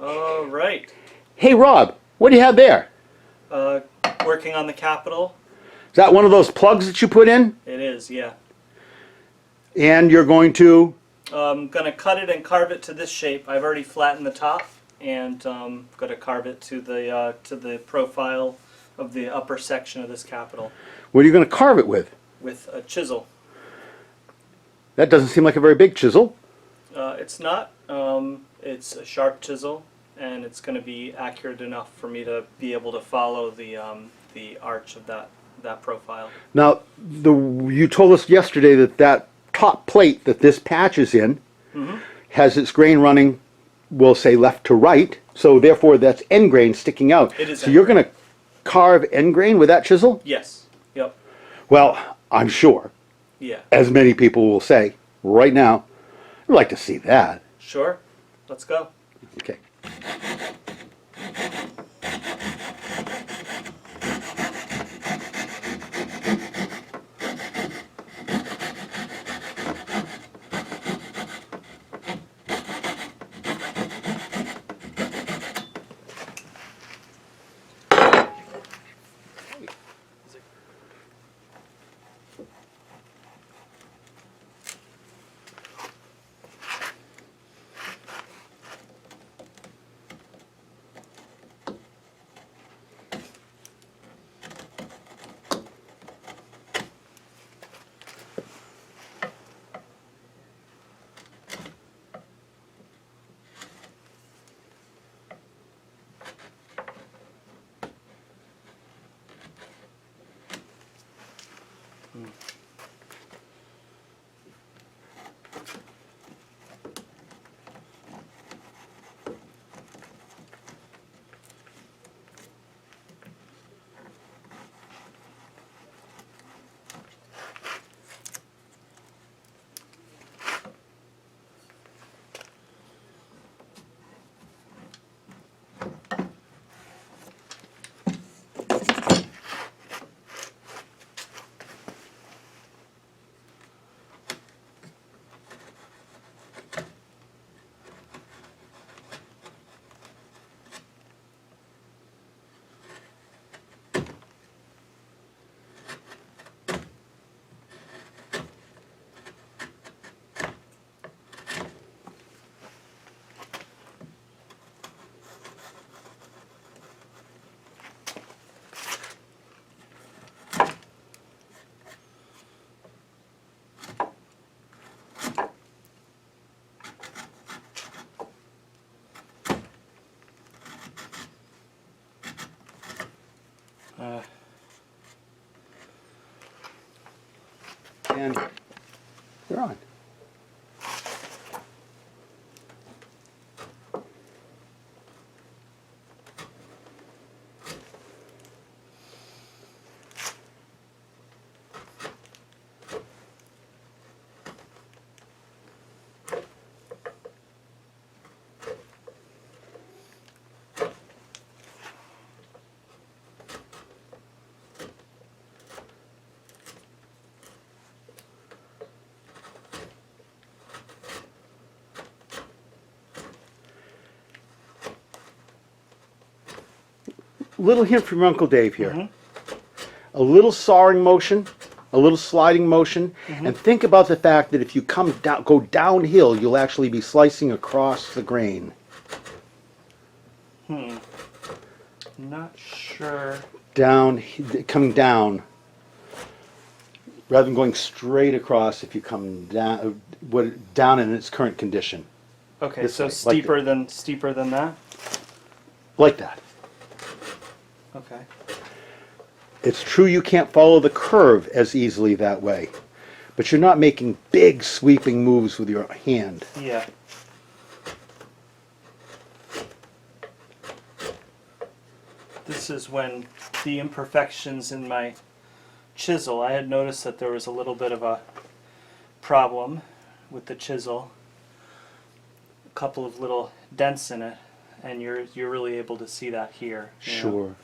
All right. Hey Rob, what do you have there? Uh, Working on the Capitol. Is that one of those plugs that you put in? It is, yeah. And you're going to... I'm gonna cut it and carve it to this shape. I've already flattened the top, and gonna carve it to the profile of the upper section of this Capitol What are you going to carve it with a chisel. That doesn't seem like a very big chisel. It's not. It's a sharp chisel, and it's going to be accurate enough for me to be able to follow the arch of that profile. Now, you told us yesterday that that top plate that this patch is in has its grain running, we'll say left to right, so therefore that's end grain sticking out. It is so end you're grain. going to carve end grain with that chisel? Yes. Yep. Well, I'm sure, Yeah. as many people will say right now, I'd like to see that. Sure. Let's go. Okay. And you're on. Little hint from Uncle Dave here. A little sawing motion, a little sliding motion, and think about the fact that if you go downhill, you'll actually be slicing across the grain. Not sure. Coming down, rather than going straight across. If you come down in its current condition, Okay, This so way, steeper than that. like that. Okay. It's true you can't follow the curve as easily that way, but you're not making big sweeping moves with your hand. Yeah. This is when the imperfections in my chisel, I had noticed that there was a little bit of a problem with the chisel. A couple of little dents in it, and you're really able to see that here. You know? Sure.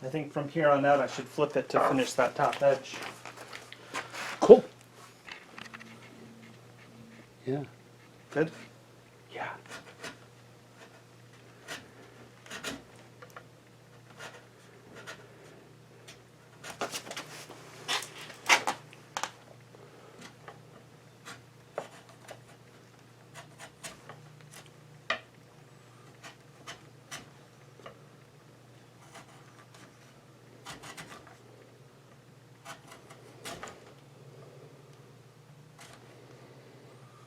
I think from here on out I should flip it to finish that top edge. Cool. Yeah. Good? Yeah.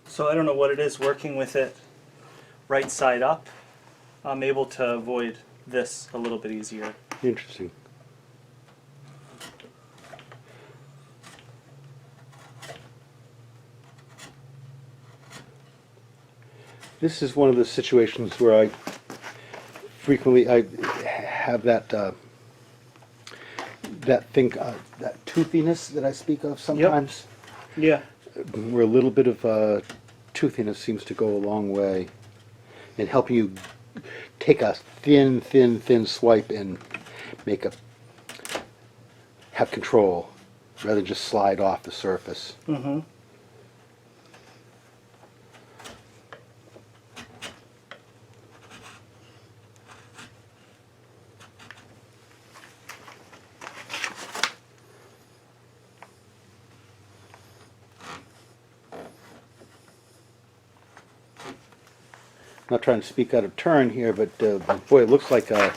So I don't know what it is working with it right side up. I'm able to avoid this a little bit easier. Interesting. This is one of the situations where I frequently have that that toothiness that I speak of sometimes. Yeah. Where a little bit of toothiness seems to go a long way in helping you take a thin swipe and have control rather than just slide off the surface. Mm-hmm. Not trying to speak out of turn here, but boy, it looks like a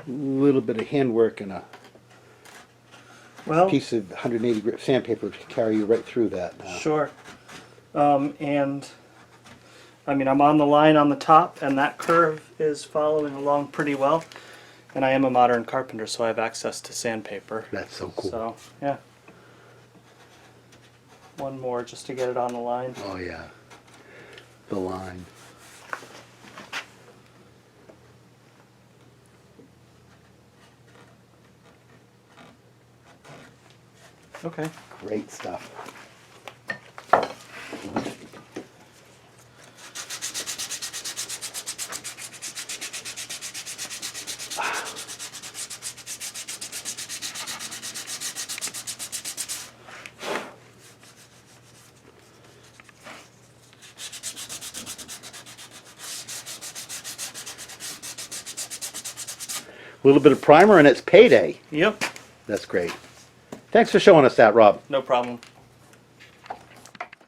little bit of handwork and a Well, piece of 180 grit sandpaper to carry you right through that now. sure. And I mean, I'm on the line on the top, and that curve is following along pretty well. And I am a modern carpenter, so I have access to sandpaper. That's so cool. So, yeah. One more just to get it on the line. Oh yeah, the line. Okay. Great stuff. A little bit of primer and it's payday. Yep. That's great. Thanks for showing us that, Rob. No problem.